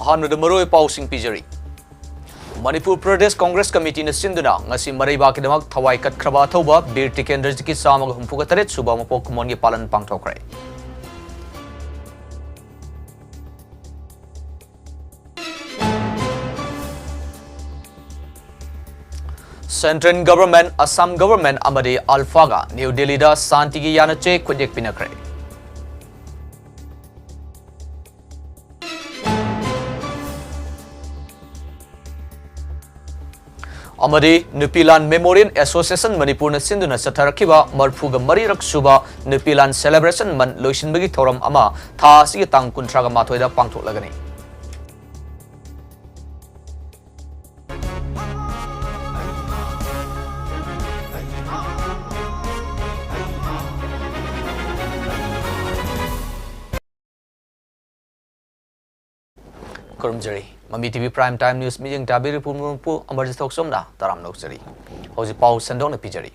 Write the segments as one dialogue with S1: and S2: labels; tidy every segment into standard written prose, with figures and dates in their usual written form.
S1: Ahanwada maroi pausing pijari. Manipur Pradesh Congress Committee na sinduna ngasi maraibakidamak thawai katkraba thoba bir tikendrajiki samag humpuga taret suba mapok kumongi palan pangthokre. Central Government, Assam Government amadi Alphaga, New Delhi da Santigi Yanache Kujek Pinakre. Amadi Nupilan Memorial Association Manipur na sinduna sa Tarakiba Marfuga Marirak Suba Nupilan Celebration Man Loishin Bagi Thoram Ama Tha Sige Tang Kuntraga Matoida Pangthok Lagani. Kurumjari, Mami TV Prime Time News meeting Tabiri Pumpu AMARJIT Somna Taram Noksari. Hosi Pau Sandong na Pijari.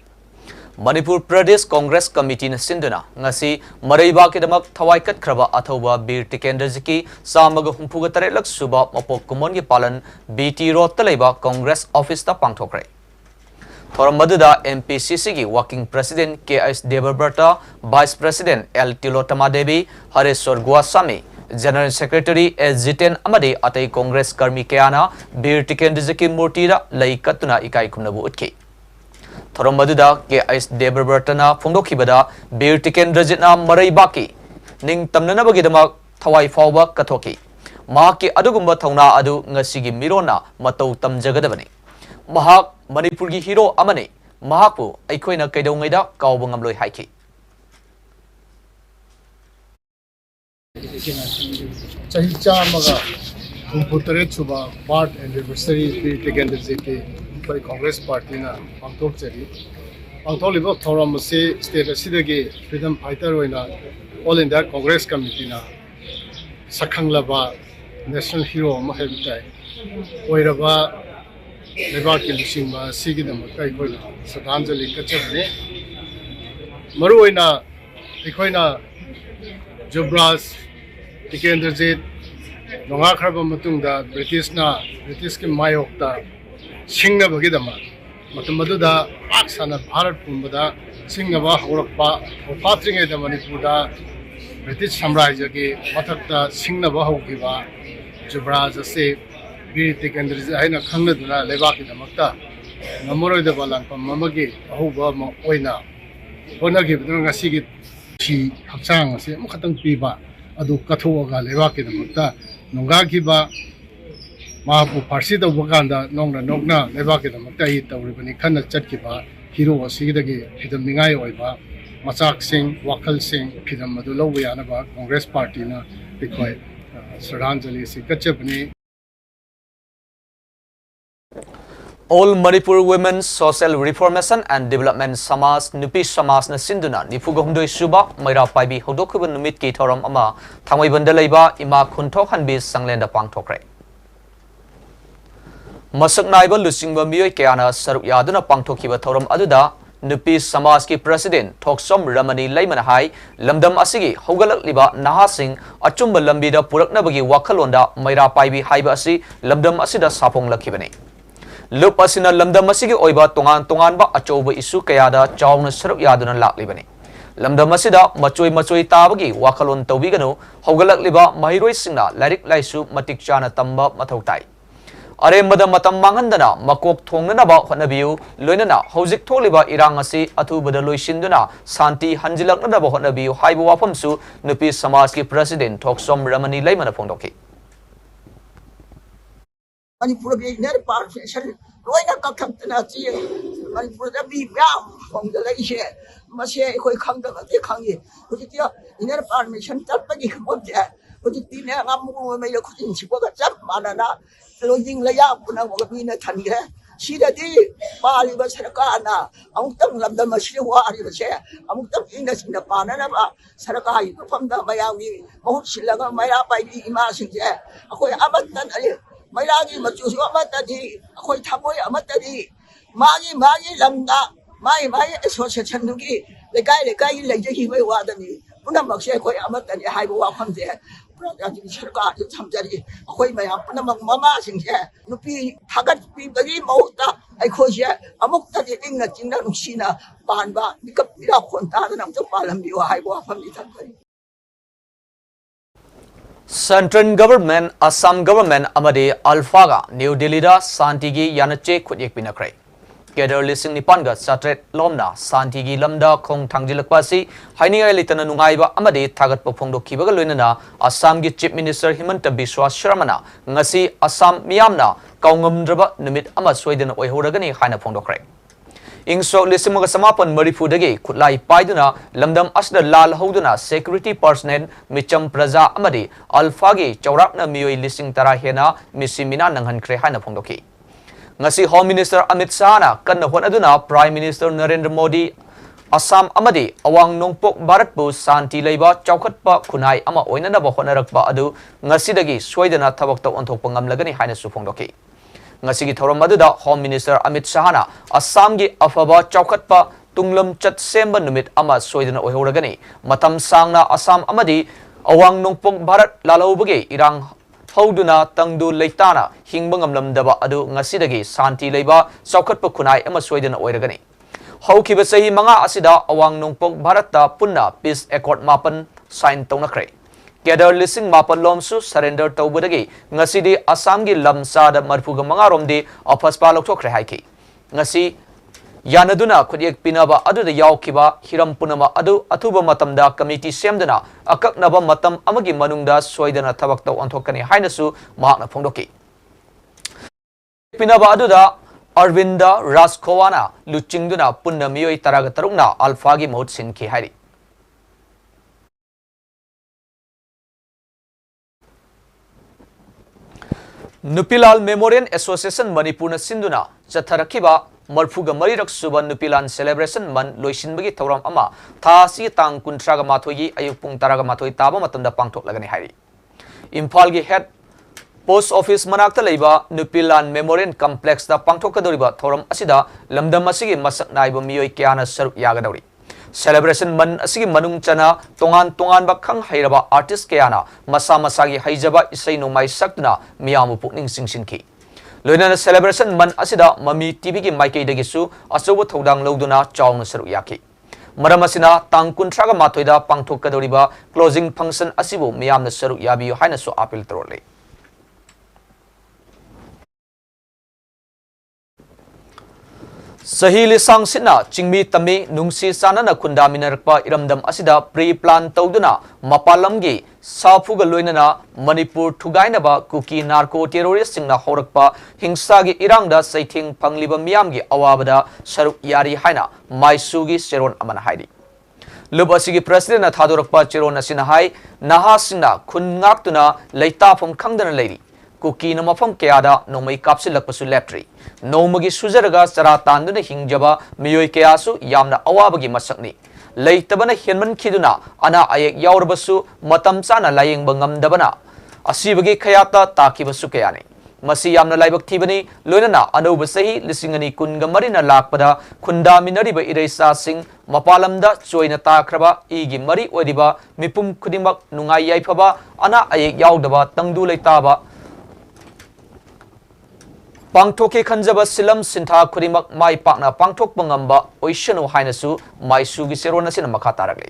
S1: Manipur Pradesh Congress Committee na sinduna ngasi maraiba kidamak thawai kat kraba athoba bir tikendrajiki samaga humpuga tarelak suba mapok kumon gi palan BT Road talaiba Congress Office ta pangthokre. Thoram maduda MPCC gi Working President KS Debabrata, Vice President L Tilotama Devi, Hareswar Gwaswamy, General Secretary S. Jiten Amade Atai Congress Karmi Kayana Bir Tikendizaki Murtira Lai Katuna Ikai Kumnabu Utki. Thoram maduda KS Debabrata Fungdokibada Bir Tikendrazitna Marai Baki Ning Tamnana Bagidama Thawai Fawba Katoki Mahaki Adugumba Tauna Adu Ngasigi Mirona Matau Tam Jagadabani Mahak Manipurgi Hero Amane Mahaku Aikoina Kaidongaida Kaubungamloi Haiki.
S2: Chahicha maga Humputare Chuba Part Anniversary Tigendaziki for Congress Party na Pangtok Chari. Pangtok Libo Thoramasi State Asidagi Freedom Fighter Wina All India Congress Committee na Sakhanglaba National Hero Mahavitai Oiraba Lebaki Lishima Sigidam Kaikoi Sadanjali Kachabne Maruina Ikoina Jubras Tikendrajit Nonga Kraba Matungda British ki Mayokta Singna Bagidama Matamaduda Aksana Bharat Pumbada Singaba Horakpa Opatring the Manipurda British Samrajaki Matakta Singna Bahokiva Jubras Ase Bir Tikendrajit Aina Kangaduna Lebaki the Makta Namoro de Balan Mamagi Ahoba Oina Honagi Sigi Shi Haksang Se Mukatang Piba Adu Katuaga Levaki the Mutta Nongakiba Mahapu Parsida Waganda Nongna Nogna Levaki the Mutai Tawribani Kana Chatkiba Hero was Sigagi Pidam Mingai Oiba Masak Singh Wakal Singh Pidam Madulo Vianaba Congress Party na Bikoi Saranjali Sikachapani. All Manipur Women's Social Reformation and Development Samas Nupi Samas na sinduna Nifugahumdoi Suba Maira Paibi Hodokuban Numit Ki Thoram Ama Thamai Bandalaiba Ima Kuntok Hanbis Sanglenda Pangthokre. Masak Naiba Lusingba Miyoi Kayana Saruk Yaduna Pangthokiba Thoram Aduda Nupi Samas ki President Thoksom Ramani Laimanahai Lamdam Asigi Hogalak Liba Nahasing Achumba Lambida Puraknabagi Wakalonda Maira Paibi Haiba Asi Lamdam Asida Sapong Lakibani. Lupasina Lamdam Masigi Oiba Tongan ba Achoba Isu Kayada Chawna Saruk Yaduna Laklibani. Lamdam Masida Machui Tabagi Wakalon Tawigano Hogalak Liba Mahiroi Singna Larik Laisu Matik Chana Tamba Matautai. Are Madam Matam Mangandana Makok Tongana ba Honabiu Loinana Hosik Toliba Irangasi Atu Badaloi Shinduna Santi Hanjilak Nadaba Honabiu Haibu Wapamsu Nupi Samaski President Thoksom Ramani Laimana Pondoki.
S3: Manipur never participation. Loina Kakamtanachi, Manipur be bound from the Lasia, Masia, Kanga, Kangi, put it here in their permission, Tapagi, what there, put it in there, Amu made a cooking, she got a jump, Manana, losing Layap, when I was in a Tanya. She the day, Bali was Sarakana, Amtam Lam the machine war, you were there, Amtam Indus in the Panama, Sarakai, from the Miami, Mount Shilaga, Maya by the Imasin there, Amatan. Mailagi Matus Amatadi, Akoi Taboy Amatadi, Magi Lambda, my association Nuki, the guy like he may water me. Unamakshe Amatadi, Haibu from there. प्रजाति सरकार थमजरी अखोई मयाम पुनमक mama सिंसे नुपी थागत पीबगी मौता अखोइसे अमुक्तदि इंगना चिंगना नुसीना पानबा निकप पिरा खोंतादना नमतो पालंबियो हाइबो अफमि थमजरी
S1: Central Government, Assam Government amadi Alphaga, New Delhi da Santigi Yanache Kudyek Pinakray. Kedar lising ni Panga Satret Lomna, Santigi Lamda Kong Tangjilakpasi, Haini Litana Nungaiba amadi Tagat Popondo Kibagalunana, Assam gi Chief Minister Himanta Biswa Sharmana, Ngasi Assam Miamna, Kaungumdraba Numit Amasweden Oihoragani Haina Pondokray. Ingso lisimaga samapan Manipuri kutlai paiduna lamdam asda lal hoduna security personnel micham praja amadi alfagi chaurakna miyoi lising tara hena misimina nanghan kre haina phongdoki ngasi Home Minister Amit Shah na kanna honaduna Prime Minister Narendra Modi Assam amadi awang nongpok Bharatpu santi leiba chaukhatpa khunai ama oinanaba honarakpa adu ngasidagi soidana thabak taw onthokpa ngamlagani haina su phongdoki Ngasigi thoram maduda Home Minister Amit Shah na Assam gi afaba chaukhatpa tunglam chat semba numit ama soidana oihoragani matam sangna Assam amadi awang nongpok Bharat lalobage irang hauduna tangdu leitana hingbangam lamdaba adu ngasidagi santi leiba chaukhatpa khunai ama soidana oiragani haukiba sahi manga asida awang nongpok Bharata punna peace accord mapan sign tawnakre Kedar lising mapan lomsu surrender tawbudagi ngasidi Assam gi lamsada marfuga mangaromdi apaspa lokthokre haiki ngasi yanaduna khudiyek pinaba aduda yawkiba hiram punama adu athuba matamda committee semdana akaknaba matam amagi manungda soidana thabak taw onthokani hainasu mahakna phongdoki pinaba aduda Arvinda Raskowana luchingduna punna miyoi taraga tarukna alfagi mahut sinki hairi Nupilal Memorial Association Manipur na sinduna chatharakiba marfuga marirak suba Nupilan celebration man loisinbagi thauram ama thasi tang kuntraga mathoyi ayuk pung taraga mathoi taba matamda pangthok lagani hairi Imphal gi head post office manakta leiba Nupilan Memorial Complex da pangthokadoriba thauram asida lamdam asigi masak naiba miyoi kyana saruk yagadori Celebration man asigi manung chana tongan bakhang hairaba artist kayana masa masagi haijaba isai nomai sakna miyamu pukning singsinki loinana celebration man asida Mami TV gi maikei dagisu asobo thodang loduna chawna saru yaki maramasina tangkun traga mathoida pangthokadoriba closing function asibu miyamna saru yabiyo haina so appeal torole Sahili sangsina chingmi tami nungsi sanana kunda minarakpa iramdam asida pre-plan tawduna mapalamgi safuga loinana Manipur thugainaba kuki narco terrorist singna horakpa hingsagi irangda saithing pangliba miyamgi awabada saruk yari haina maisugi seron amana haidi Lub asigi president na thadorakpa cheron asina hai naha singna khun ngaktuna leitafam khangdana leiri Kuki na mafam kayada nomay kapsilakpasu leptri. Nomagi suzaraga saratan na hingjaba miyoy kayasu yamna awabagi masakni. Leitabana hinman kiduna ana ayek yaurbasu matam sana laying bangamdabana. Asibagi kayata takibasu kayani. Masi yamna laibak tibani loinana anubasahi lisingani kungamari na lakpada kundaminari ba iresa sing mapalamda choyna takraba igi mari odiba mipum kudimak nungay yaipaba ana ayek yaudaba tangdu leitaba Pangtoke kanjaba silam sintha kurimak mai pakna pangtok pangamba oishano hainasu mai sugi serona sina makataragle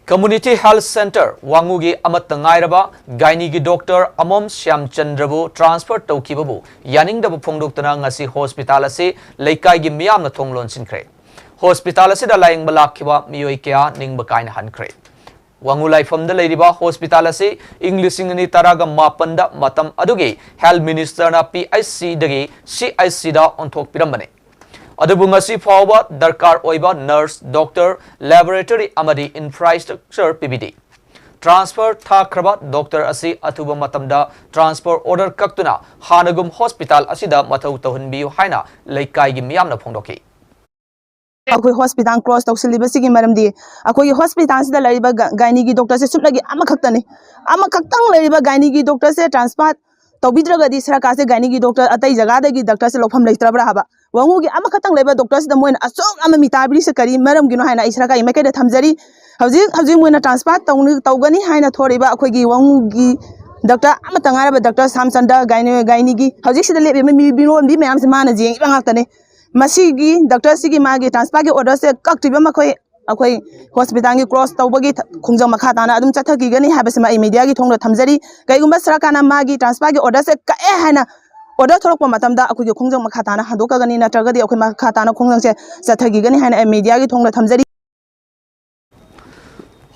S1: Community Health Center wangugi amatangairaba gainigi doctor Amom Syam Chandrabu transfer tawkibabu yaningdabu phongdoktana ngasi hospital ase leikai gi miyamna thonglon sinkre hospital ase da laing balakhiba miyoi kya ningba kaina hankre Wangulai from the Ladiba Hospital ase English ni taraga mapanda matam adugi Health Minister na PIC dagi CIC da onthok pirambane adubungasi fawa darkar oiba nurse doctor laboratory amadi infrastructure PBD transfer thakraba doctor ase athuba matamda transfer order kaktuna hanagum hospital asida mathau tawhanbiu haina leikai gi miyamna phongdoki
S4: अखोई hospital cross तौसलिबसिगी मरमदी अखोई hospital से लरिबा gynae की doctor से सुनलगी अमखक्तंग लरिबा गायनी की डॉक्टर से ट्रांसफर तौबिद्रगदी सरकार से गायनी की डॉक्टर अतई जगह दगी डॉक्टर से लोफम लेत्रबरा हबा wangu gi ama khatang leba doctors da moina asok ama mitabri se kari maram gino haina isra ka imake da thamjari hauji moina transfer tawgani haina thoriba akhoi gi wangu gi doctor ama tangara ba doctor samsanda gaini gi hauji sida lebe mi bino bi mayam se mana jeng ibang tane masi gi doctor sigi magi transfer gi order se kaktiba makhoi akhoi hospital gi cross tawbagi khungjang makha tana adum chathaki gani habasima media gi thongda thamjari kaigumba sarakana magi transfer gi order se ka haina order thorok matamda akhoi khongjang makha tana handoka gani natragadi akhoi makha tana khongjang se chathagi gani haina media gi thongda thamjari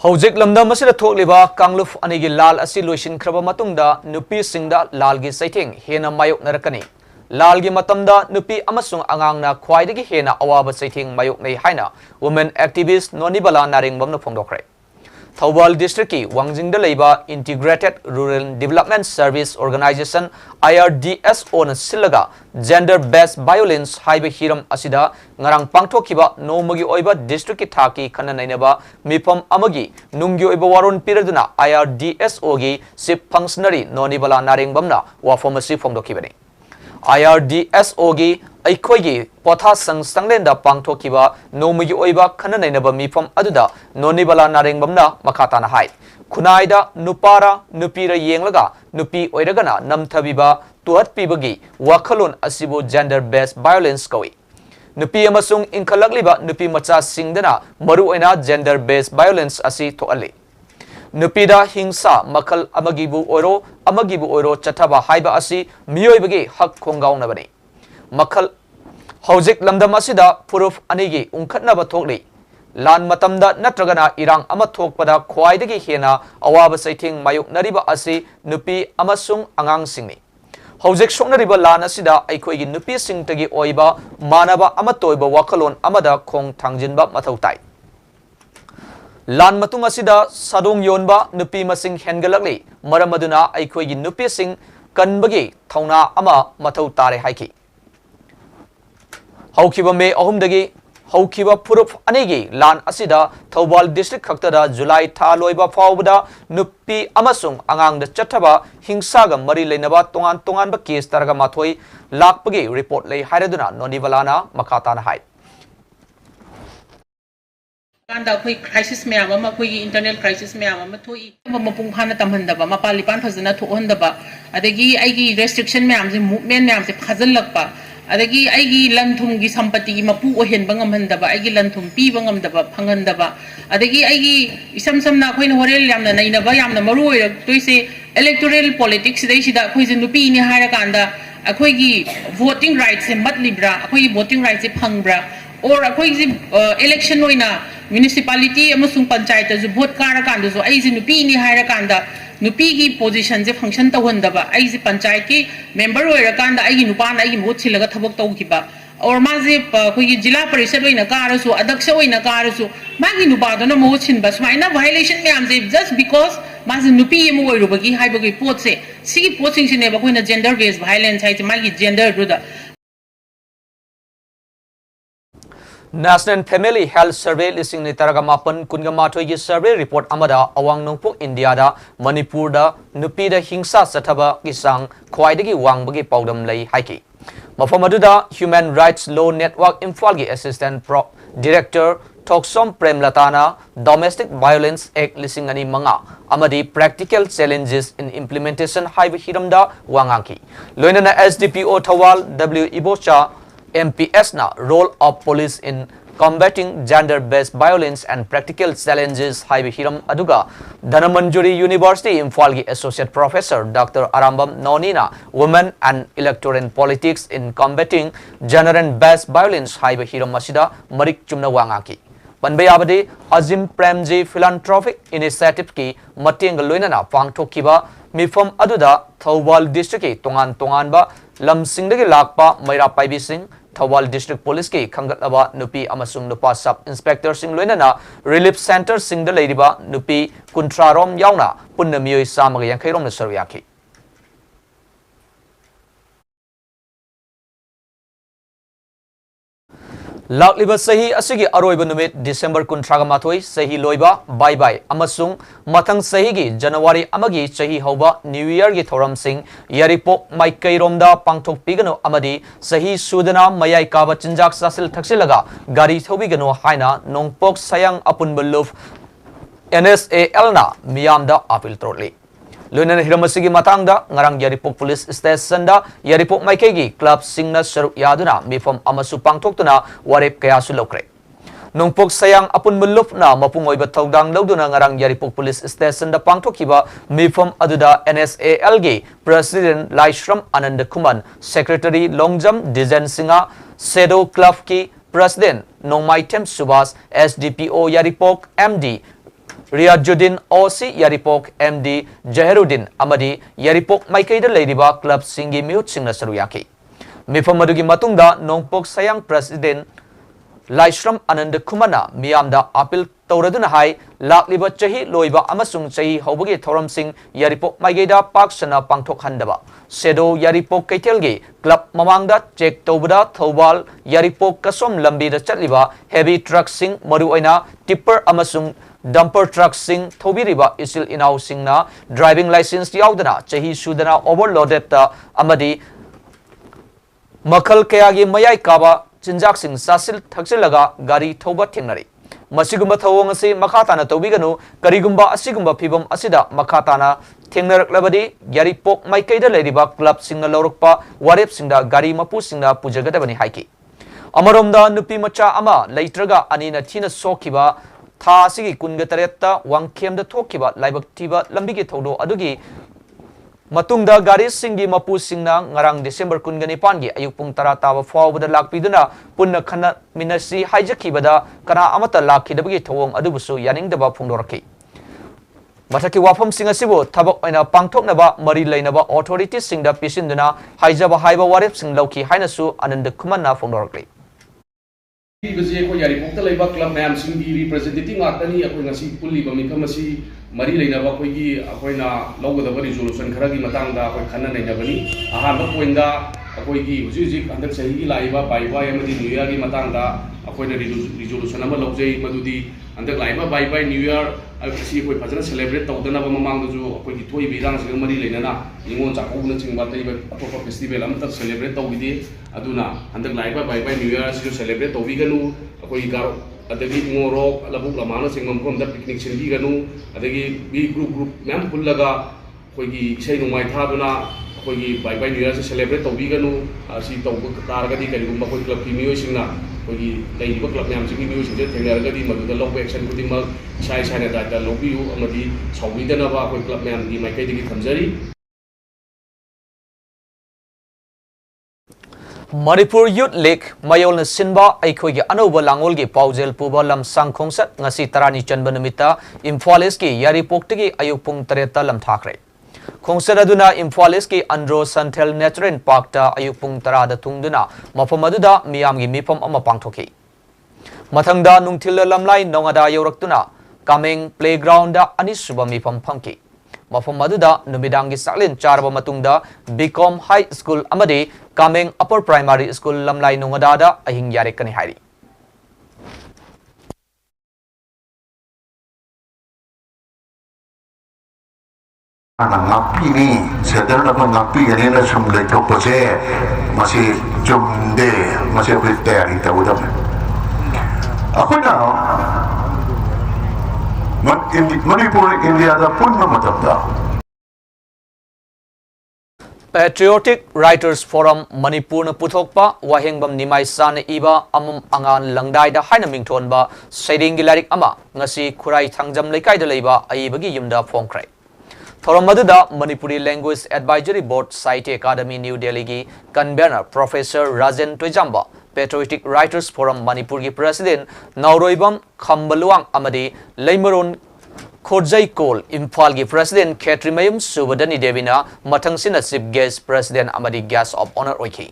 S1: Hojik lamdam asida thokliba kangluf anigi lal asi loisin khraba matungda nupi singda lal gi saiting hena mayok narakani lal gi matamda nupi amasung angangna khwaidagi hena awaba saiting mayok nei haina women activist nonibala naringbam na phongdokre Thawbal District ki Wangjingda leiba Integrated Rural Development Service Organization IRDSO na silaga gender based violence haiba hiram asida ngarang pangthokhiba nomagi oiba district ki thaki khana nainaba mipam amagi nunggi oiba waron piraduna IRDSO gi sip functionary nonibala naringbamna wafomasi phongdokhibani IRDSO gi aikhoigi potha sangsanglenda pangthokhiba nomagi oiba khana nainaba mifam aduda nonibala naringbamna makhatana hai खुनाइदा नुपारा नुपीरा येंगलगा नुपी ओइरगना नमथबिबा तुहत पीबगी वाखलोन असिबो जेंडर बेस्ड वायलेंस कवि नुपी अमसुंग इंखलकलिबा नुपी मचा सिंगदना मरु ओइना जेंडर बेस्ड वायलेंस असि थोअलि नुपीदा हिंसा मखल अमगिबु ओइरो चथबा हाइबा असि मियोइबगी हक खोंगाउनबनि मखल हौजिक लमदम असिदा proof अनिगी उंखतनबा थोकलि Lan matamda natragana irang ama thokpada khwaidagi hena awaba saithing mayuk nariba asi nupi amasung angang singni hojik soknariba lan asida aikhoigi nupi singtagi oiba manaba amatoiba wakalon amada khong thangjinba mathau tai lan matung asida sadong yonba nupi masing hengalakli maramaduna aikhoigi nupi sing kanbagi thauna ama mathau tare haiki haukiba me ahumdagi Haukiba Purup Anigi, Lan Asida, Thawbal District Kaktada, July Thaloiba Fawda, Nupi Amasung, Angang the Chataba, Hingsaga, Mari Lenaba, Tongan Bakis, Taraga Matoi, Lakpagi, report lay Haraduna, Nonivalana, Makatan High.
S5: Kanda koi crisis me ama koi internal crisis me ama thoi mapung phana tamhandaba mapalipan phazana thohandaba adagi aigi restriction me amse movement me amse phajal lakpa adagi aigi lanthum gi sampati gi mapu ohen bangam handaba aigi lanthum pi bangam daba phangendaba adagi aigi isam samna khoina horel yamna nainaba yamna maru oirak toise electoral politics dei sida khoi je nupi ni hara kanda akhoi gi voting rights se mat libra akhoi gi voting rights se phangbra or akhoi gi election oina municipality amasung panchayat ju vote kara kanda jo ai ji nupi ni hara kanda nupi gi position je function tawhandaba ai ji panchayat ki member oira kanda ai gi nupa na ai gi vote silaga thabak tawkiba or ma je khoi gi jila parishad oina kara su adaksha oina kara su ma gi nupa do na mo chin bas maina violation me am je just because ma je nupi mo oirubagi haibagi pot se sigi pot sing sine ba koina gender based violence hai je ma gi gender ru da
S1: National Family Health Survey listing ni taraga mapan kungama thoigi survey report amada awang nongpok India da Manipur da nupi da hingsa sathaba kisang khwaidagi wangbagi paudam lei haiki mafam aduda Human Rights Law Network Imphal gi Assistant Director Thoksom Premlatana Domestic Violence Act listing ani manga amadi practical challenges in implementation haiba hiramda wangangki loinana SDPO Thawal W Ibocha MPS na role of police in combating gender-based violence and practical challenges haibi hiram aduga Dhanamanjuri University Imphal gi Associate Professor Dr. Arambam Nonina Women and Electoral Politics in Combating Gender-based Violence haibi hiram masida marik chumna wangaki Panbayabadi Azim Premji Philanthropic Initiative ki mateng loinana pangthokkiba mifam aduda Thawbal District ki tongan ba lamsingdagi lakpa Maira Paibi Singh Thawbal District Police ki khangatlaba nupi amasung nupa sub inspector sing loinana relief center sing da leiriba nupi kuntrarom yauna punna miyoi samaga yankairom na saryaki Lakliba sahi asigi aroiba numit December 13 sahi loiba bye bye amasung mathang sahi gi January amagi sahi hauba New Year gi thoram sing yaripok maikai romda pangthok pigano amadi sahi sudana mayai kaba chinjak sasil thaksilaga gari thobigano haina nongpok sayang apun beluf NSAL na miyamda apil trotli Lunan Hiramasigi Matangda, Ngarang Yaripok Police Station da, Yaripok Maikegi, Club Singna Saruk Yaduna, Mifam Amasu Pangtoktuna, Warip Kayasu Lokre. Nungpok sayang apun melup na mapungoy batawdang lawduna Ngarang Yaripok Police Station da Pangtokiba, Mifam Aduda NSALG, President Laishram Anand Kuman, Secretary Longjam Dizen Singa, Sedo Club Ki, President Nongmaitem Subas, SDPO Yaripok MD, Riyajuddin OC Yaripok MD Jaheruddin Amadi Yaripok Maikaida Ladiba Club Singi Mihut Singna Saruyaki. Mifamadugi Matungda Nongpok Sayang President Laishram Anand Kumana Miyamda Apil Tauraduna Hai Lakliba Chahi Loiba Amasung Chahi Hobagi Thoram Sing Yaripok Maikaida Paksana Pangtok Handaba Sedo Yaripok Kaitelgi Club Mamangda Check Tobada Thobal Yaripok Kasom Lambi da Chatliba Heavy Truck Sing Maruaina Tipper Amasung Dumper truck sing Thobiriba isil inaw sing na driving license yaudana chahi sudana overloaded ta amadi makal kayagi mayai kaba chinjak sing sasil thaksilaga gari thoba thengnari masigumba thawong asi makhatana tobiganu karigumba asigumba phibam asida makhatana thengnaraklabadi yaripok maikaida leriba club singna lorokpa warep singda gari mapu singna pujagadabani haiki amaromda nupi macha ama leitraga anina thina sokiba Tha asigi kunga taretta wangkemda thokiba laibak tiba lambigi thodo adugi matungda gari singi mapu singna ngarang December kungani pangi ayuk pung tara taba fawbada lakpiduna punna khana minasi haijakibada kana amata lakhidabagi thawong adubusu yaningdaba phungdoraki Mathaki wafam singa sibo thabak aina pangthoknaba mari lainaba authorities singda pisinduna haijaba haiba warep sing lauki hainasu anand kumanna phungdorakli
S6: Biji ko yari pokta laiba club ma'am Singh की representative आतनी अकोई ngasi पुली बमी कमसी मरी लेना बा कोई की अकोई ना लोग दबा resolution खरा की मतंग दा अकोई खन्ना नहीं जबनी आहार बा कोई दा अकोई की हुजी जी अंदर सही की लाइबा बाइबा यमदी न्यू ईयर की मतंग दा अकोई ने रिजोल्यूशन अमा लौजे मदुदी अंदर Laiba bye bye new year असी कोई फजना सेलिब्रेट तौदना बा ममांग दजु अकोई की थोई बिरांग से मरी लेना ना निंगोन चाकोबना चिंगबा तई अतोपा फेस्टिवल अम तक सेलिब्रेट तौबिदि अदुना अंदर Laiba bye bye new year से celebrate तौबिगनु अकोई Garo अदगी ngoro labuk lamana singam kom da picnic singi ganu adagi bi group mem pullaga koi gi sei numai thabuna koi gi bye bye new year se celebrate tobi ganu si tobu targadi kali gumba koi club ki miyoi singna koi gi dai ba club mem singi miyoi singje thengaragadi madu da log action kuding ma sai sai na da lobi u amadi sawi dana ba koi club mem gi mai kai digi thamjari
S1: Manipur Youth League Mayol na sinba aikhoigi anoba langol gi paujel puba lam sangkhongset ngasi tarani chanba numita Imphal East ki Yaripok-tagi ayuk pung 3 lam thakre khongset aduna Imphal East ki Andro Santhel Natural Park ta ayuk pung 10 da tungduna mafam aduda miyam gi mifam ama pangthoki mathangda nungthil lamlai nongada yoraktuna Kameng Playground da anisuba mifam phangki Mafam Maduda, Numidangi Saklin Charba Matungda, Bicom High School Amadi, Kameng Upper Primary School Lamlai Nungadada, Ahing Yarikani Hari.
S7: Ngapi ni, sedang apa ngapi ini lah semula coba saya masih jumde, masih prepare kita udah. Aku nak Manipur India da pun mamatapda.
S1: Patriotic Writers Forum Manipur na puthokpa wahengbam nimai san iba amum angan langdai da haina mingthon ba seding gilarik ama ngasi khurai thangjam leikai da leiba aibagi yumda phongkrai thoram maduda Manipuri Language Advisory Board Site Academy New Delhi gi convener Professor Rajan Toijamba Patriotic Writers Forum Manipur ki President Nauroibam Khambaluang amadi Leimaron Khojai Kol Imphal ki President Khetrimayum Subadani Devina Mathangsina Chief Guest President amadi Guest of Honor oiki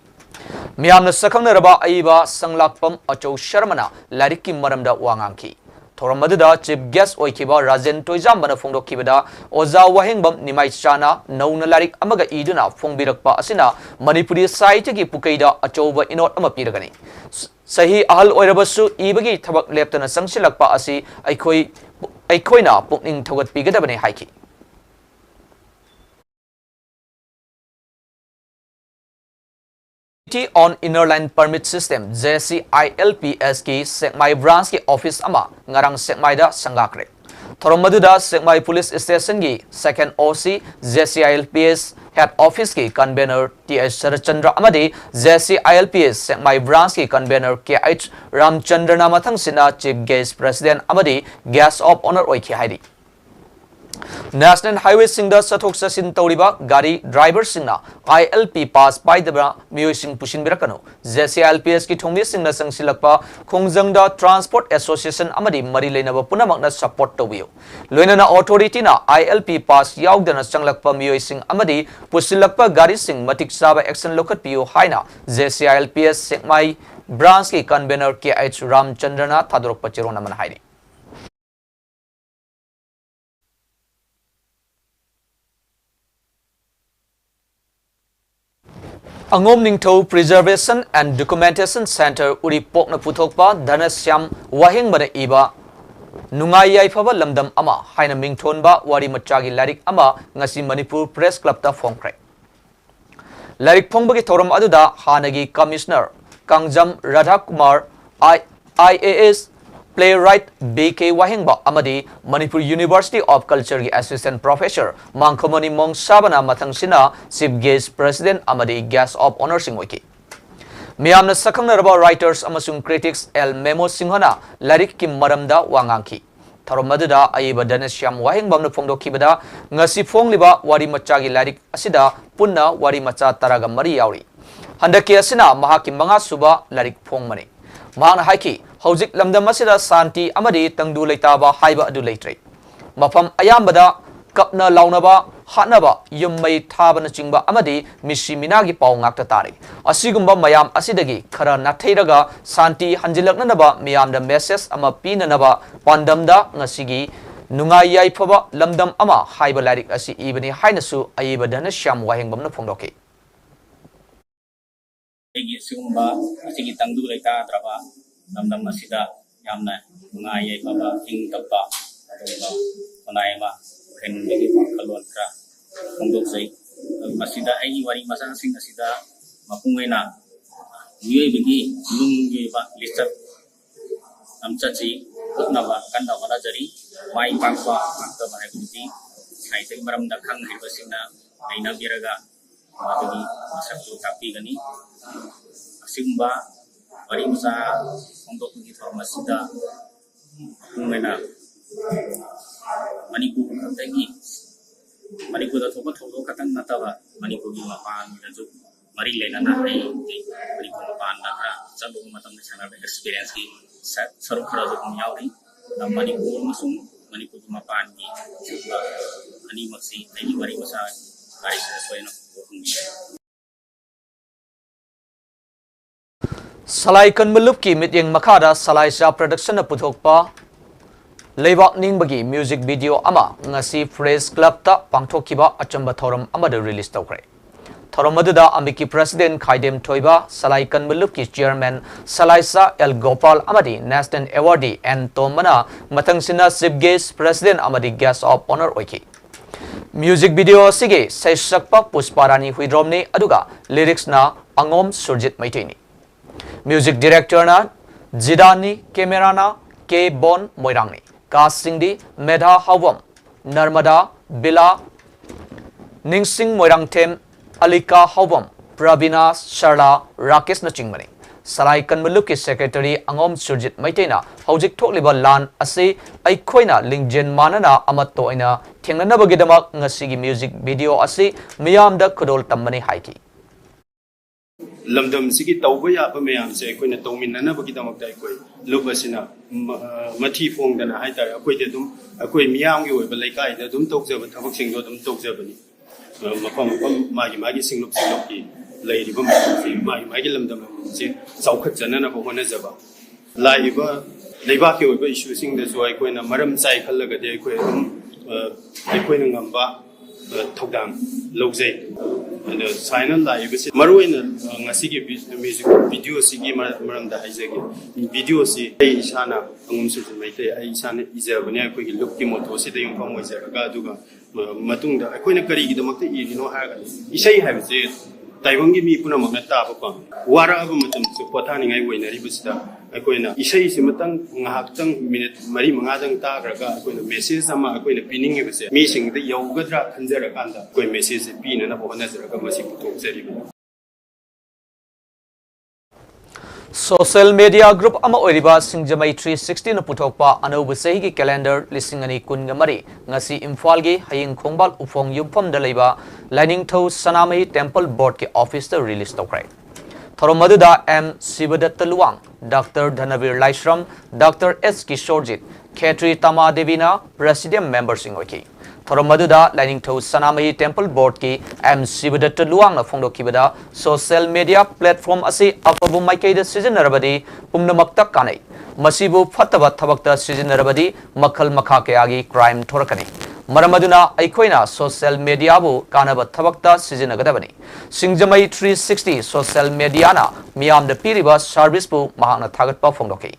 S1: Miyamna sakhangna raba aiba sanglakpam Achou Sharmana Larik ki maramda wangangki थोरम अदुदा chief guest ओइखिबा राजेन टोइजामबना फोंदोखिबदा ओजा वाहेंगबम निमाई चाना नौना लारिक अमगा इदुना फोंबिरकपा असिना मणिपुरी साहित्य की पुकैदा अचौबा इनोट अमा पिरगनी सही अहल ओइरबसु इबगी थबक लेप्तना संगसिलकपा असि अखोइना पुकनिंग थौगतपिगदबने हाइखि on Inner Line Permit System JCILPS की सेकमाई ब्रांच की ऑफिस अमा ngarang सेकमाई दा संगाकरे थोरम मदुदा सेकमाई पुलिस स्टेशन की second OC JCILPS head office की कन्वेनर TH शरचंद्र अमदी JCILPS सेकमाई ब्रांच की कन्वेनर KH रामचंद्र नामथंग सिना चीफ गेस्ट प्रेसिडेंट अमदी गेस्ट ऑफ ऑनर ओइखि हाइदी नेशनल हाईवे सिंह सथोक ससिन तौरीबा गाड़ी ड्राइवर सिंगना ILP पास पाइदबा मियोय सिंह पुशिन बिरकनो JCILPS की थोंगमी सिंगना संगसिलकपा खोंगजंगदा ट्रांसपोर्ट एसोसिएशन अमदी मरी लेनबा पुनमकना सपोर्ट तौबियो लोइनना अथॉरिटी ना ILP पास याउदना चंगलकपा मियोय सिंह अमदी पुसिलकपा गाड़ी सिंह मतिक साबा एक्शन लोखतपियो हाइना JCILPS सेकमाई ब्रांच की कन्वेनर KH रामचंद्रना थादोरकपा चिरोना मन हाइनी Angom Ningthou preservation and documentation centre उरीपोकना पुथोकपा धनश्याम वाहेंगबना इबा नुंगाई याइफबा लमदम अमा हाइना मिंगथोनबा वारी मचागी लारिक अमा ngasi मणिपुर प्रेस क्लब ता फोंख्रे लारिक फोंबगी थोरम अदुदा हानगी commissioner Kangjam Radha Kumar IAS playwright BK Wahengba अमदी मणिपुर यूनिवर्सिटी ऑफ कल्चर की असिस्टेंट प्रोफेसर मांखमनी मोंगसाबना मथंगसिना चीफ गेस्ट प्रेसिडेंट अमदी गेस्ट ऑफ ऑनर सिंह ओइकी मियामना सखंगनरबा राइटर्स अमसुंग क्रिटिक्स एल मेमो सिंहना लारिक की मरमदा वांगांखी थरोमदुदा अयबा धनश्याम वाहेंगबमना फोंदोखिबदा ngasi फोंगलिबा वारी मचागी लारिक असिदा पुन्ना वारी मचा तरागा मरी यावरी हंदकी असिना महाकी मंगा सुबा लारिक फोंगमने महाना हाइकी हौजिक लमदम असिदा शांति अमदी तंगदु लेताबा हाइबा अदु लेत्रे मफम अयामबदा कपना लाउनबा हानबा युम्मई थाबना चिंगबा अमदी मिसी मिनागी पाउ ngakta तारे असिगुम्बा मयाम असिदगी खरा नाथैरगा शांति हंजिलकनबा मियामदा मेसेज अमा पीननबा पांडमदा ngasiगी नुंगाई याइफबा लमदम अमा हाइबा लारिक असि इबनी हाइनसु अयबा धनश्याम वाहेंगबमना फोंदोके
S8: एगी सिगुम्बा असिगी तंगदु लेता द्रबा लमदम असिदा यामना नुंगाई याइफबा इंग तब्बा अदुगा कोनायमा खेनबगी खलोन खरा फोंदोकसै मसिदा एगी वारी मसा सिंग असिदा मपुंगैना मियोइबगी लुंगी बा लिस्टर अमचाची उतनाबा कन्ना वनाजरी माई पांगबा पांगबा हाइबुदी साइते मरमदा खंग हिबसिना नैना बिरगा अदुगी मसक्तु तापीगनी असिगुम्बा वारी मसा फोंदोकगी फॉर्मसिदा मपुंगैना मणिपुर खंदगी मणिपुर थोबा थोबो खतन नतबा मणिपुर की मपान जो मरी लेना है मणिपुर मपान नखरा चलो मतम छना एक्सपीरियंस की सरो खरा जो यावरी मणिपुर मसुम मणिपुर की मपान की अनि मक्सी नई वरी मसा गाड़ी से सोयना
S1: सलाई कनमलुप की मित्यंग मखादा सलाई सा प्रोडक्शन पुथोकपा लेबाक निंबगी म्यूजिक वीडियो अमा ngasi प्रेस क्लब ता पांगथोखिबा अचंबा थौरम अमद रिलीज तौखरे थौरम अदुदा अमिकी प्रेसिडेंट खाइदेम थोइबा सलाई कनमलुप की चेयरमैन सलाइसा एल गोपाल अमदी नेशनल अवार्डी एन तोमना मथंगसिना चीफ गेस्ट प्रेसिडेंट अमदी गेस्ट ऑफ ऑनर ओइकी म्यूजिक वीडियो सिगे सैसकपा पुष्पारानी हुइद्रोमने अदुगा लिरिक्स ना अंगोम सुरजित मैथेनी म्यूजिक डायरेक्टर ना जिदानी कैमरा ना के बोन मोइरांगनी कासिंगदी मेधा हावम नर्मदा बिला निंगसिंग मोइरांगथेम अलिका हावम प्रवीणा सरला राकेश नचिंगमने सलाई कनमलुप की सेक्रेटरी अंगोम सुरजित मैतेना हौजिक थोकलिबा लान असे अइखोइना लिंगजेन मानना अमत्तो ओइना थेंगननबगिदमक ngasiगी म्यूजिक वीडियो असे मियामदा खुदोल तम्मने हाइकी
S9: लमदम सिगी तौबा याबा मयाम से अखोइना तौमिन्ननबगिदमकता अखोइ लुबसिना मथि फोंगदना हाइतारे अखोइदे दुम अखोइ मियामगी ओइबा लैकाइदा दुम तौजबा थबकसिंगो दुम तौजबनी मफम मागी सिंगलुपकी लैरिबा मागी लमदम से चौखत जननबा होनजबा लाइबा लेबाके ओइबा इशूसिंग दसु अइकोइना मरम चाइ खल्लगदि अइकोइ अदुम अइकोइना ngamba थौदांग लौजै अदो Saina लाइबसे मरोइना ngasi gi music video sigi maramda haijagi video si ai isana angum su maite ai isana ijabani अइकोइ gi look ki moto si da yumfam oijaraga aduga matungda अइकोइना करी gi damakta irino haga isai habse ताइबंगी मी पुनः मगना ताबको वारा अब मतम सु पथानिङाइ वइनरि बसिदा अइकोइना इसै सिमतंग ngahakतंग minute मरी मंगाजंग ताग्रगा अइकोइना message अमा अइकोइना पिनिङि बसे मी सिंगदे यौगद्रा खंजरकांदा कोइ मेसेज पिनना बहनजरगा मसि पुथोकजरिबो
S1: सोशल मीडिया ग्रुप अमा ओइरिबा सिंगजमई 360 न पुथोकपा अनौब सही की कैलेंडर लिसिंग अनि कुनगा मरी ngasi इम्फाल गी हयिंग खोंगबाल उफोंग युमफम द लेबा Lainingthou Sanamahi temple board के ऑफिस द रिलीज तौक्रे थरो मदुदा M Shivadatta Luwang doctor Dhanbir Laishram doctor S Kishorjit Khetri तमा देवीना प्रेसिडेंट मेंबर सिंग ओइकी थरो मदुदा Lainingthou Sanamahi temple board की एम शिवदत्त लुवांग न फोंदोकिबदा सोशल मीडिया प्लेटफॉर्म असी अफबु माइकेद सिजनरबदी पुमनमक्ता कानै मसिबु फत्तब थबक्ता सिजनरबदी मखल मखा कयागी क्राइम थोरकनी मरमदुना अइखोइना सोशल मीडिया बु कानब थबक्ता सिजनगदबनी सिंगजमई 360 सोशल मीडिया ना मियाम द पीरिबा सर्विस बु महाना थागतपा फोंदोकी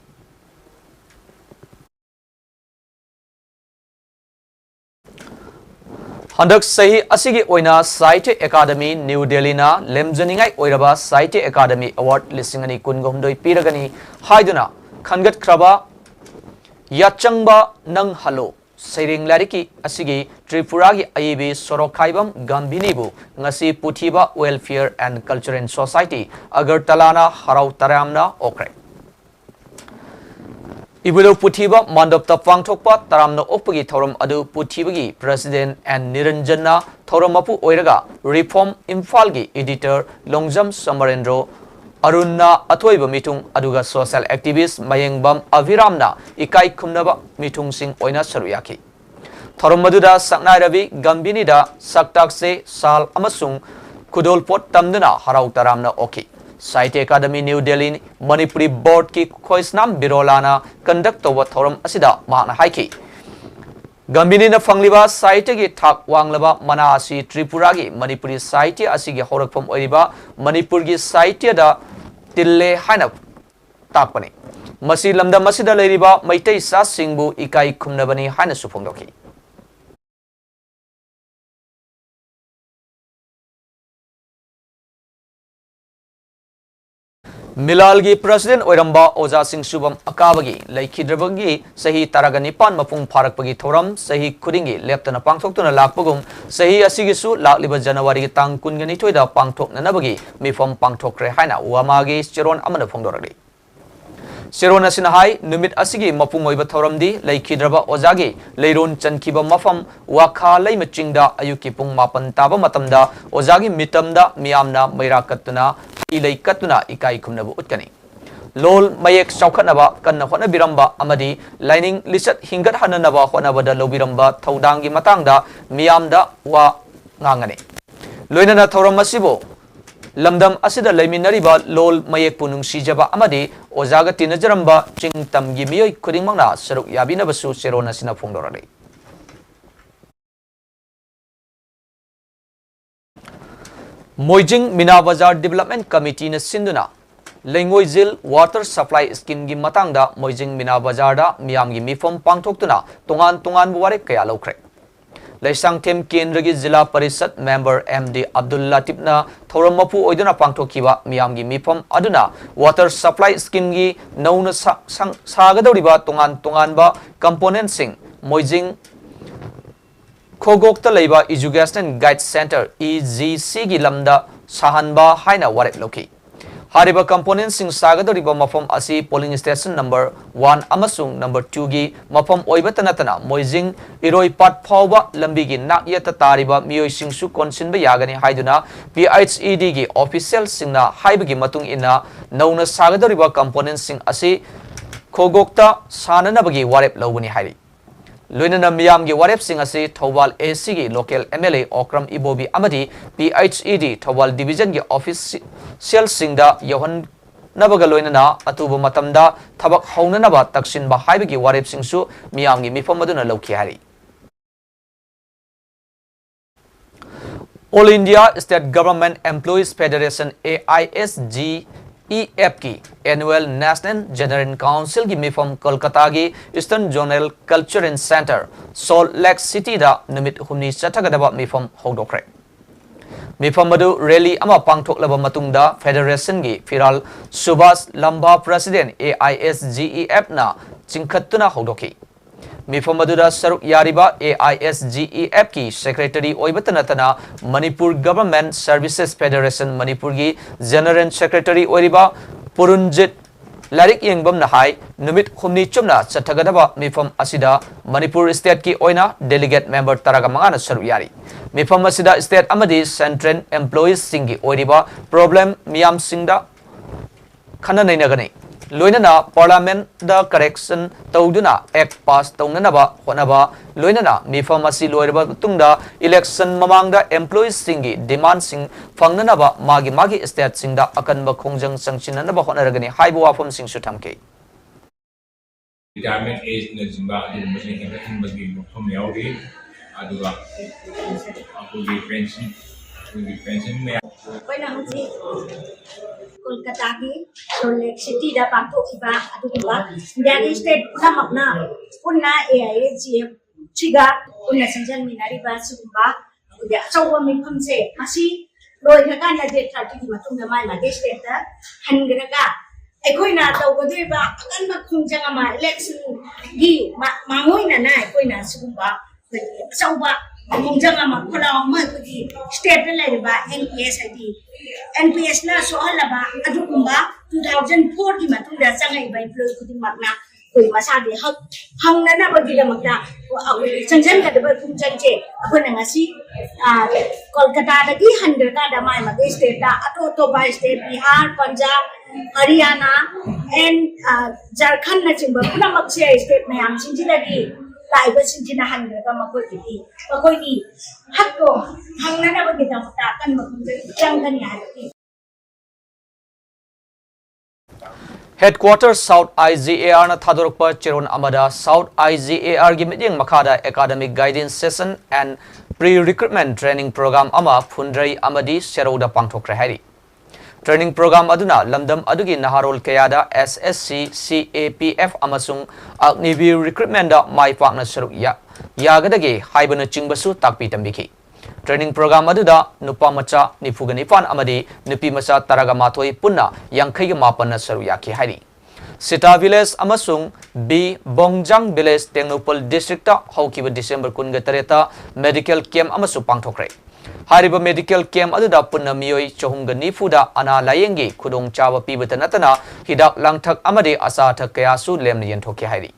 S1: हंदक सही असिगी ओइना साहित्य अकादमी न्यू दिल्ली ना लेमजनिंगाई ओइरबा साहित्य अकादमी अवार्ड लिसिंगनी कुनगोमदोई पीरगनी हाइदुना खनगत ख्रबा याचंगबा नंग हलो सैरिंग लारिकी असिगी त्रिपुरा की अयबी सोरोखाइबम गंभिनीबु ngasi पुथिबा वेलफेयर एंड कल्चरल सोसाइटी अगरतलाना हराउ तरामना ओक्रे इबुलो पुथिबा मंडपता पांगथोकपा तरामना ओकपगी थौरम अदु पुथिबगी प्रेसिडेंट एंड निरंजनना थौरम मपु ओइरगा रिफॉर्म इम्फाल की एडिटर लोंगजम समरेंद्रो अरुणा अथोइब मिथुंग अदुगा सोशल एक्टिविस्ट मयंगबम अभिरामना इकाई खुमनबा मिथुंगसिंग ओइना सरुयाखी थौरम मदुदा सकनाय रवि गंभिनीदा सक्ताकसे साल अमसुंग खुदोलपोट तमदना हराउ तरामना ओकी साहित्य अकादमी न्यू दिल्ली मणिपुरी बोर्ड की खोइसनाम बिरोलाना कंडक्ट तौबा थौरम असिदा माना हाइकी गंभिनीना फंगलिबा साहित्य की थाक वांगलबा मना असि त्रिपुरा की मणिपुरी साहित्य असिगी हौरकफम ओइरिबा मणिपुर की साहित्य दा तिल्ले हाइना ताकपने मसी लमदम मसिदा लेरिबा मैतै सा सिंगबु इकाई खुमनबनी हाइना सुफोंदोकी मिलाल की प्रेसिडेंट ओइरंबा ओजा सिंह शुभम अकाबगी लेखिद्रबगी सही तरग निपान मपुंग फारकपगी थौरम सही खुदिंगी लेप्तना पांगथोक्तुना लाकपगुम सही असिगिसु लाकलिबा जनवरी की तांग कुनगनी थोइदा पांगथोकनबगी मिफम पांगथोक्रे हाइना वामागी चिरोन अमन फोंदोरगली चिरोन असिना हाई नुमित असिगी मपुंग ओइबा थौरमदी लेखिद्रबा ओजागी लेरोन चनखिबा मफम वाखा लैम चिंगदा अयुकी पुंग मापन ताबा मतमदा ओजागी मितमदा मियामना मैराकत्तुना इलै कत्तुना इकाई खुमनबु उtkani लोल मयेक चौखनबा कन्न होनबिरंबा अमदी लाइनिंग लिसत हिंगत हननबा होनबदा लोबिरंबा थौदांगी मतंगदा मियामदा वा ngang loinana thoram masibo lamdam asida leiminariba lol mayek punung sijaba amadi ojaga tinajaramba chingtam gi miyoi khudingmangna saruk yabina basu serona sina phongdorare Moijing Mina Bazar Development Committee na sinduna Lengoizil Water Supply Scheme gi matangda Moijing Mina Bazar da miyam gi mifom pangthoktuna tongan buware kaya lokre Laisang Tem Kendra gi Zila Parisad Member MD Abdul Latif na thoram mapu oiduna pangthokiba miyam gi mifom aduna Water Supply Scheme gi nauna sagadoriba tongan ba component sing Moijing Kogokta Leba Education Guide Center EGC gi lamda sahanba haina warep loki Hariba components sing sagadoriba mafom asi polling station number 1 amasung number 2 gi mafom oibatanatana Moijing Iroi Pat Phawba lambi gi nakyata tariba miyoi singsu konsinba yagani haiduna PHED gi official singna haibagi matung ina nauna sagadoriba components sing asi Kogokta sananabagi warep lobuni hairi Luinana miyam gi warep sing asi Thawal AC gi local MLA Okram Ibobi amadi PHED Thawal division gi official singda nabaga loinana atuba matamda thabak haunanaba taksinba haibagi warepsingsu miyamgi mifam aduna lauki hari. All India State Government Employees Federation AISG EF की Annual National General Council की मिफम कोलकाता की Eastern Zonal Culture and Center Salt Lake City दा निमित हुमनी चटगदबा मिफम होदोक्रे मिफम मदु rally अमा पांगथोकलबा मतुंगदा federation की फिराल सुभाष लंबा president AISGEF ना चिंखत्तुना होदोकी मिफम मदुदा सरुक यारिबा AISGEF की सेक्रेटरी ओइबतनतना Manipur government services federation Manipur की जनरल सेक्रेटरी ओइरिबा पुरुंजित लारिक यंगबम नहाई नुमित हुमनी चुमना चथगदबा मिफम असिदा मणिपुर स्टेट की ओइना डेलीगेट मेंबर तरागा मंगाना सरुक यारी मिफम असिदा स्टेट अमदी सेंट्रल एम्प्लॉयीज सिंगी ओइरिबा प्रॉब्लम मियाम सिंगदा खना नैनगने लोइनना पार्लियामेंट दा करेक्शन तौदुना एक्ट पास तौननबा होनबा लोइनना मिफम असि लोइरबा तुंगदा इलेक्शन ममांगदा एम्प्लॉयीज सिंगी डिमांड सिंग फंगननबा मागी state सिंगदा अकनबा खोंजंग संचिननबा होनरगनि हाइबो वाफम Singh सुथमके
S10: retirement age na jimba adu machine ka hin bagi phom yauri aduga apugi pension me
S11: koina huji kolkata ki Salt Lake City da pakto iba aduga Indian state punamakna punna AISGF chiga punna sanjal minari ba sumba udia chawa mi phamse asi loi ka na de 30 ki matung na mai ma state da hangraga aikoina tawgadeba akanma khungjanga ma election gi mangoina na aikoina sumba chawba khungjanga ma khola ma gi state la riba NPS id NPS na so halaba adukumba 2004 ki matung da changai bai employee kuding makna koi masa de hangna na bagi da makna sanjan ka da khungjang je akona ngasi kolkata da gi 100 ka da mai ma state da ato by state Bihar Punjab Haryana and Jharkhand na chimba puna maksya state mayam sinjilagi laiba sinjina hangna ka makoi ki makoi ni hakko hangna na bagi da mata kan makunja changgan ya
S1: Headquarters South IGAR na thadorpa cheron amada South IGAR gi meeting makada academic guidance session and pre-recruitment training program ama phundrai amadi seroda pangthokre hari training program aduna lamdam adugi naharol kayada SSC CAPF amasung Agniveer recruitment da mai pakna saruk yagadage haibana chingbasu takpi tambiki training program aduda nupa macha nifuganipan amadi nupi macha taraga mathoi punna yankhaiga mapana saruk yaki hari Sita village amasung B Bongjang village Tengnopal district ta haukiba December 13 medical camp amasu pangthokre Hariba medical camp aduda punna miyoi chohumga nifuda ana layengi khudong chawa pibata natana hidak langthak amade asa thak kaya su lemna yenthoki hairi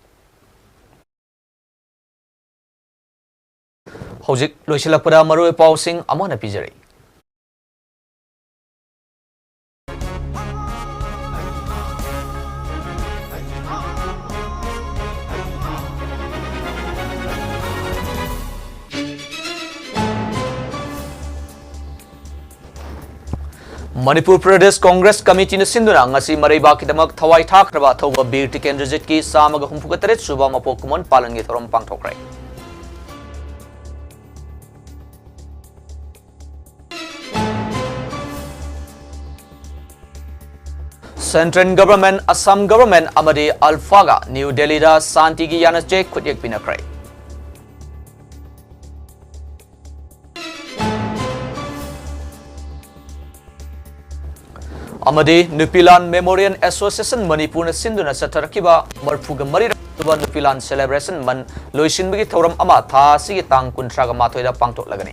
S1: Hojik loisilakpada maroi pausing amona pijari Manipur Pradesh Congress Committee na sinduna ngasi maraiba kidamak thawai thakraba thoba bir tikendrajit ki samaga humpugatret suba mapokumon palan gi thorom pangthokrai Central Government Assam Government amadi Alphaga New Delhi da Santi gi yanache khutyek pinakrai Amadi Nupilan Memorial Association Manipur na sinduna sa tarakiba marfuga marira Nupilan celebration man loisin bagi thoram ama tha sige tang kuntraga mathoida pangtok lagani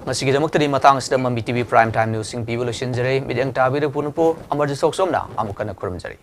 S1: Masih kita maktadi matang sedang Mami TV Prime Time News sing pibu losin jari midang tabi de punpo amarjit soksomna amukan akurum jari.